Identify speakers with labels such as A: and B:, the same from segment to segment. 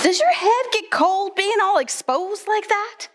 A: Does your head get cold being all exposed like that?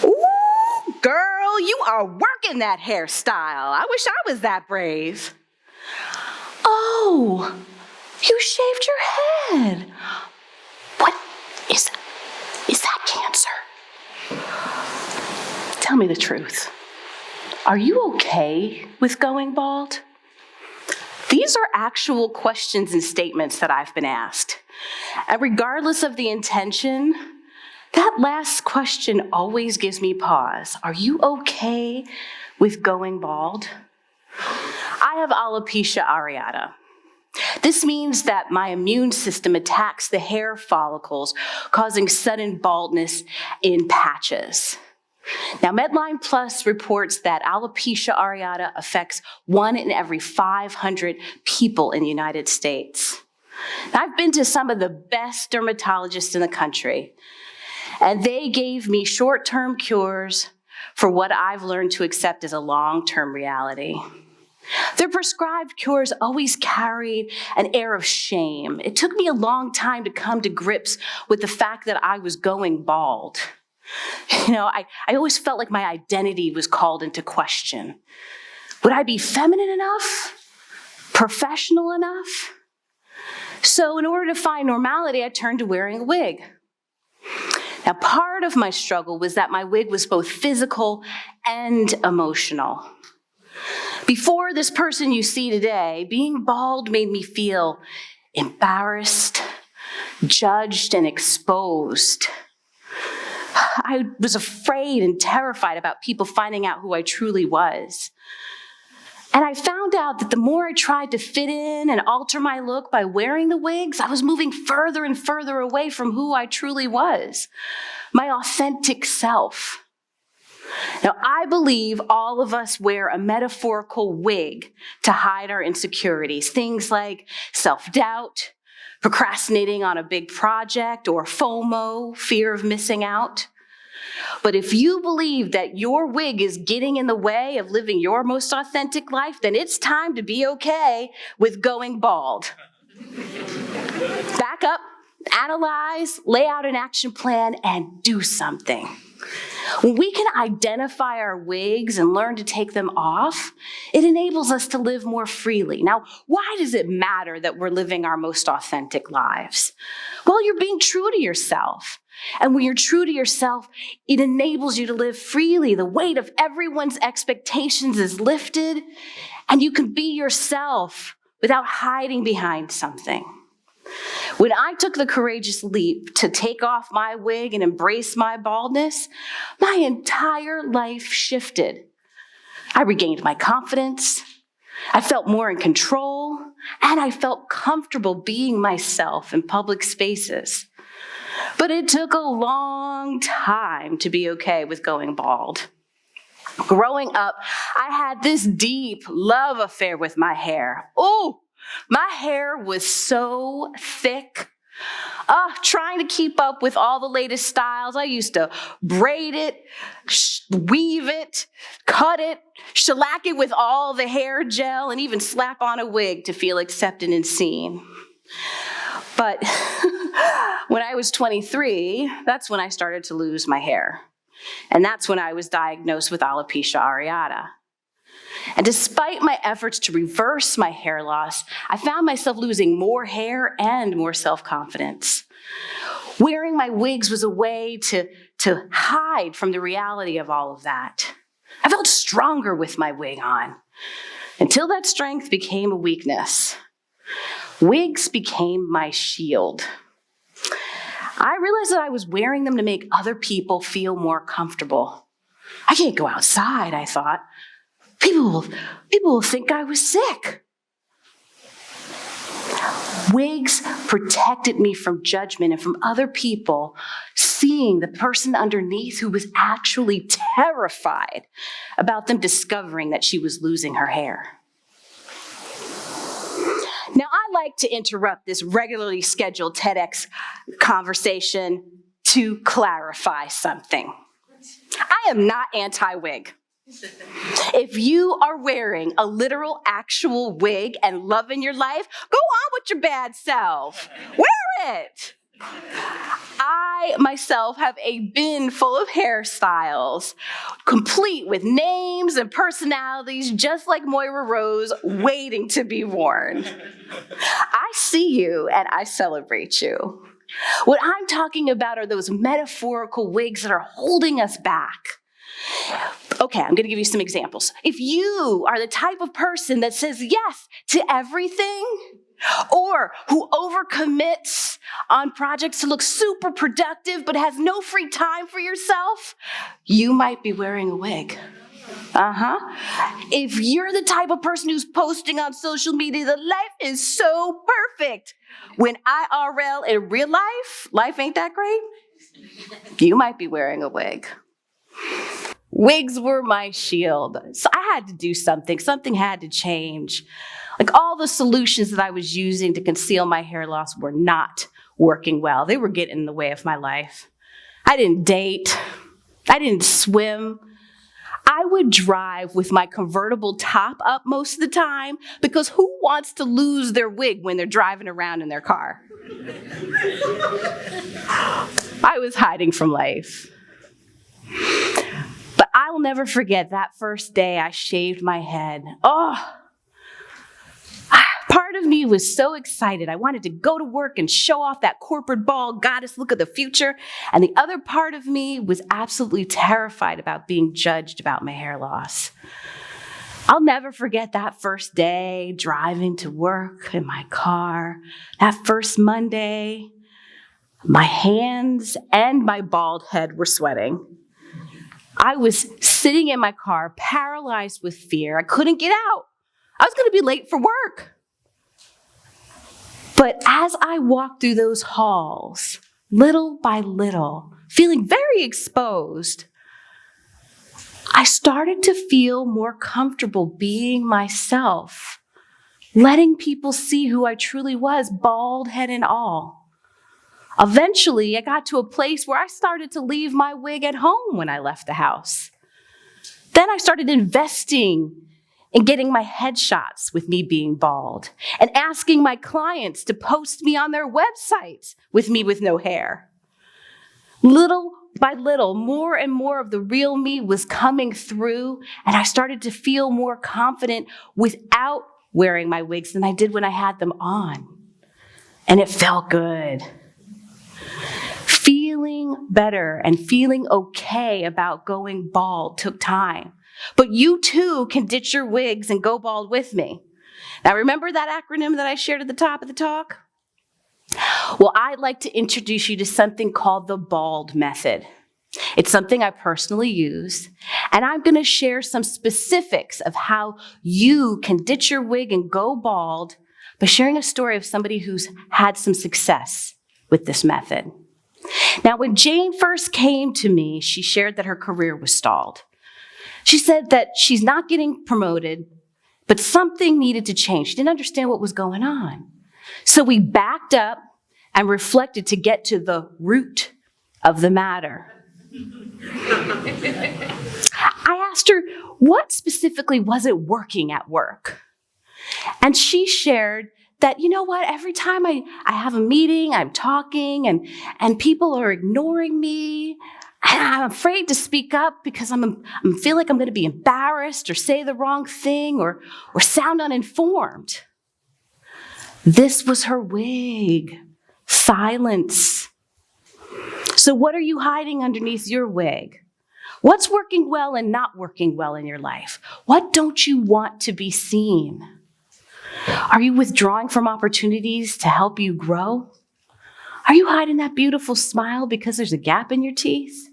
A: Ooh, girl, you are working that hairstyle. I wish I was that brave. Oh, you shaved your head. What is that cancer? Tell me the truth. Are you okay with going bald? These are actual questions and statements that I've been asked. And regardless of the intention, that last question always gives me pause. Are you okay with going bald? I have alopecia areata. This means that my immune system attacks the hair follicles, causing sudden baldness in patches. Now, Medline Plus reports that alopecia areata affects 1 in every 500 people in the United States. Now, I've been to some of the best dermatologists in the country, and they gave me short-term cures for what I've learned to accept as a long-term reality. Their prescribed cures always carried an air of shame. It took me a long time to come to grips with the fact that I was going bald. I always felt like my identity was called into question. Would I be feminine enough? Professional enough? So in order to find normality, I turned to wearing a wig. Now, part of my struggle was that my wig was both physical and emotional. Before this person you see today, being bald made me feel embarrassed, judged, and exposed. I was afraid and terrified about people finding out who I truly was. And I found out that the more I tried to fit in and alter my look by wearing the wigs, I was moving further and further away from who I truly was, my authentic self. Now, I believe all of us wear a metaphorical wig to hide our insecurities, things like self-doubt, procrastinating on a big project, or FOMO, fear of missing out. But if you believe that your wig is getting in the way of living your most authentic life, then it's time to be okay with going bald. Back up, analyze, lay out an action plan, and do something. When we can identify our wigs and learn to take them off, it enables us to live more freely. Now, why does it matter that we're living our most authentic lives? Well, you're being true to yourself. And when you're true to yourself, it enables you to live freely. The weight of everyone's expectations is lifted, and you can be yourself without hiding behind something. When I took the courageous leap to take off my wig and embrace my baldness, my entire life shifted. I regained my confidence, I felt more in control, and I felt comfortable being myself in public spaces. But it took a long time to be okay with going bald. Growing up, I had this deep love affair with my hair. Oh, my hair was so thick. Trying to keep up with all the latest styles. I used to braid it, weave it, cut it, shellac it with all the hair gel, and even slap on a wig to feel accepted and seen. But when I was 23, that's when I started to lose my hair. And that's when I was diagnosed with alopecia areata. And despite my efforts to reverse my hair loss, I found myself losing more hair and more self-confidence. Wearing my wigs was a way to hide from the reality of all of that. I felt stronger with my wig on, until that strength became a weakness. Wigs became my shield. I realized that I was wearing them to make other people feel more comfortable. I can't go outside, I thought. People will think I was sick. Wigs protected me from judgment and from other people seeing the person underneath who was actually terrified about them discovering that she was losing her hair. Now, I like to interrupt this regularly scheduled TEDx conversation to clarify something. I am not anti-wig. If you are wearing a literal, actual wig and loving your life, go on with your bad self. Wear it. I, myself, have a bin full of hairstyles, complete with names and personalities, just like Moira Rose, waiting to be worn. I see you and I celebrate you. What I'm talking about are those metaphorical wigs that are holding us back. Okay, I'm going to give you some examples. If you are the type of person that says yes to everything, or who overcommits on projects to look super productive but has no free time for yourself, you might be wearing a wig. If you're the type of person who's posting on social media that life is so perfect, when IRL in real life, life ain't that great, you might be wearing a wig. Wigs were my shield. So I had to do something. Something had to change. Like all the solutions that I was using to conceal my hair loss were not working well. They were getting in the way of my life. I didn't date. I didn't swim. I would drive with my convertible top up most of the time because who wants to lose their wig when they're driving around in their car? I was hiding from life. But I will never forget that first day I shaved my head. Part of me was so excited. I wanted to go to work and show off that corporate bald goddess look of the future. And the other part of me was absolutely terrified about being judged about my hair loss. I'll never forget that first day driving to work in my car. That first Monday, my hands and my bald head were sweating. I was sitting in my car, paralyzed with fear. I couldn't get out. I was going to be late for work. But as I walked through those halls, little by little, feeling very exposed, I started to feel more comfortable being myself, letting people see who I truly was, bald head and all. Eventually, I got to a place where I started to leave my wig at home when I left the house. Then I started investing in getting my headshots with me being bald and asking my clients to post me on their websites with me with no hair. Little by little, more and more of the real me was coming through, and I started to feel more confident without wearing my wigs than I did when I had them on. And it felt good. Feeling better and feeling okay about going bald took time. But you too can ditch your wigs and go bald with me. Now remember that acronym that I shared at the top of the talk? Well, I'd like to introduce you to something called the BALD method. It's something I personally use, and I'm going to share some specifics of how you can ditch your wig and go bald by sharing a story of somebody who's had some success with this method. Now, when Jane first came to me, she shared that her career was stalled. She said that she's not getting promoted, but something needed to change. She didn't understand what was going on. So we backed up and reflected to get to the root of the matter. I asked her, what specifically wasn't working at work? And she shared that, you know what, every time I have a meeting, I'm talking, and people are ignoring me, and I'm afraid to speak up because I feel like I'm going to be embarrassed or say the wrong thing or sound uninformed. This was her wig. Silence. So what are you hiding underneath your wig? What's working well and not working well in your life? What don't you want to be seen? Are you withdrawing from opportunities to help you grow? Are you hiding that beautiful smile because there's a gap in your teeth?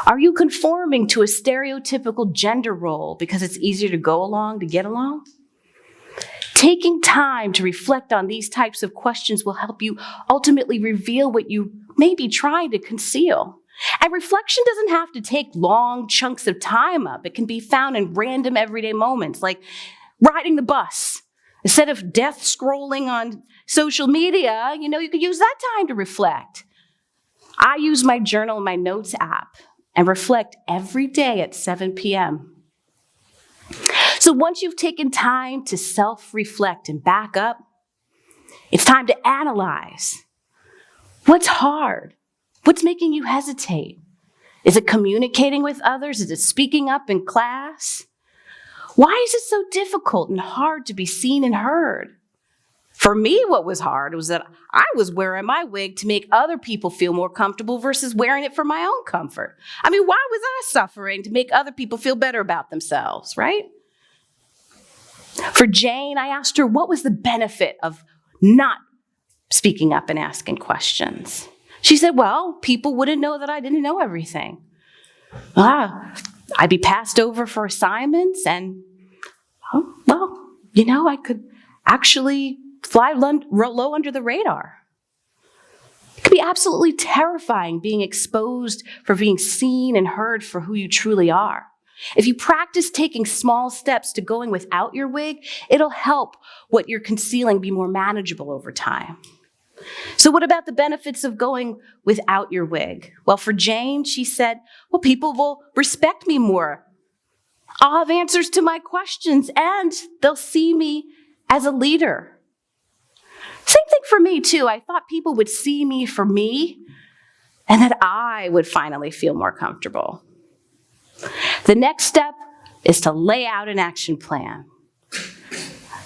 A: Are you conforming to a stereotypical gender role because it's easier to go along to get along? Taking time to reflect on these types of questions will help you ultimately reveal what you may be trying to conceal. And reflection doesn't have to take long chunks of time up. It can be found in random everyday moments, like riding the bus. Instead of death scrolling on social media, you could use that time to reflect. I use my journal and my notes app. and reflect every day at 7 p.m. So once you've taken time to self-reflect and back up, it's time to analyze. What's hard? What's making you hesitate? Is it communicating with others? Is it speaking up in class? Why is it so difficult and hard to be seen and heard? For me, what was hard was that I was wearing my wig to make other people feel more comfortable versus wearing it for my own comfort. I mean, why was I suffering to make other people feel better about themselves, right? For Jane, I asked her what was the benefit of not speaking up and asking questions. She said, well, people wouldn't know that I didn't know everything. I'd be passed over for assignments and, I could actually fly low under the radar. It could be absolutely terrifying being exposed for being seen and heard for who you truly are. If you practice taking small steps to going without your wig, it'll help what you're concealing be more manageable over time. So what about the benefits of going without your wig? Well, for Jane, she said, people will respect me more. I'll have answers to my questions and they'll see me as a leader. Same thing for me too. I thought people would see me for me and that I would finally feel more comfortable. The next step is to lay out an action plan.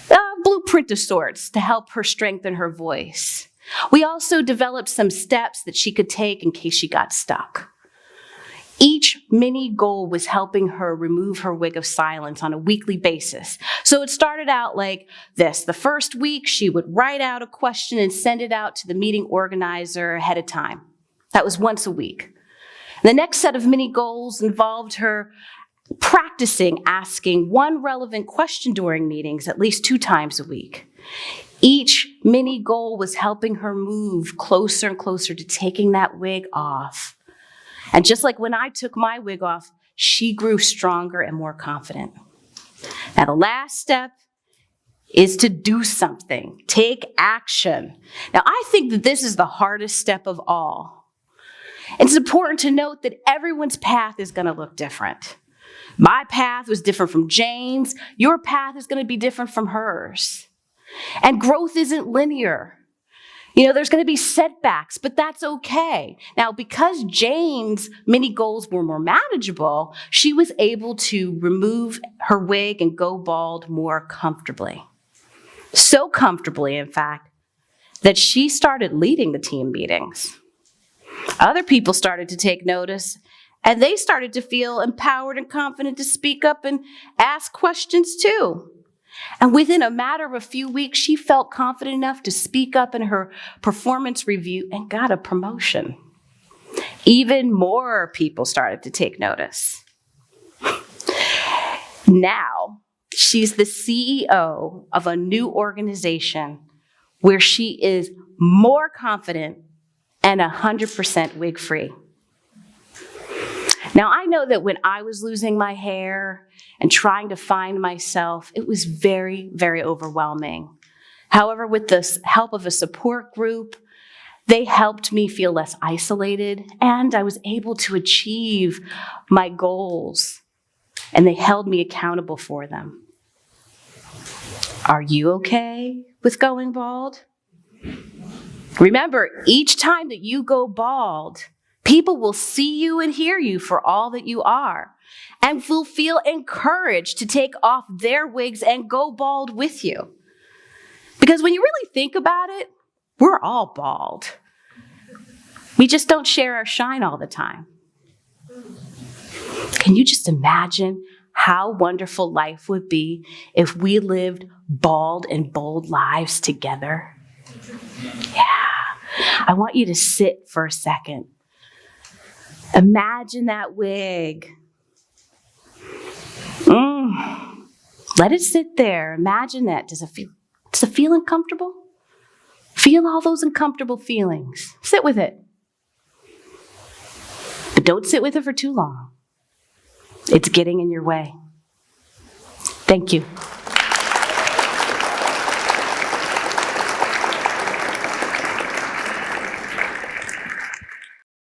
A: A blueprint of sorts to help her strengthen her voice. We also developed some steps that she could take in case she got stuck. Each mini goal was helping her remove her wig of silence on a weekly basis. So it started out like this. The first week, she would write out a question and send it out to the meeting organizer ahead of time. That was once a week. The next set of mini goals involved her practicing asking one relevant question during meetings at least 2 times a week. Each mini goal was helping her move closer and closer to taking that wig off. And just like when I took my wig off, she grew stronger and more confident. Now, the last step is to do something, take action. Now, I think that this is the hardest step of all. It's important to note that everyone's path is going to look different. My path was different from Jane's. Your path is going to be different from hers. And growth isn't linear. There's going to be setbacks, but that's okay. Now, because Jane's mini goals were more manageable, she was able to remove her wig and go bald more comfortably. So comfortably, in fact, that she started leading the team meetings. Other people started to take notice, and they started to feel empowered and confident to speak up and ask questions too. And within a matter of a few weeks, she felt confident enough to speak up in her performance review and got a promotion. Even more people started to take notice. Now, she's the CEO of a new organization where she is more confident and 100% wig-free. Now, I know that when I was losing my hair and trying to find myself, it was very, very overwhelming. However, with the help of a support group, they helped me feel less isolated, and I was able to achieve my goals, and they held me accountable for them. Are you okay with going bald? Remember, each time that you go bald, people will see you and hear you for all that you are and will feel encouraged to take off their wigs and go bald with you. Because when you really think about it, we're all bald. We just don't share our shine all the time. Can you just imagine how wonderful life would be if we lived bald and bold lives together? Yeah. I want you to sit for a second. Imagine that wig. Let it sit there. Imagine that. Does it feel uncomfortable? Feel all those uncomfortable feelings. Sit with it. But don't sit with it for too long. It's getting in your way. Thank you.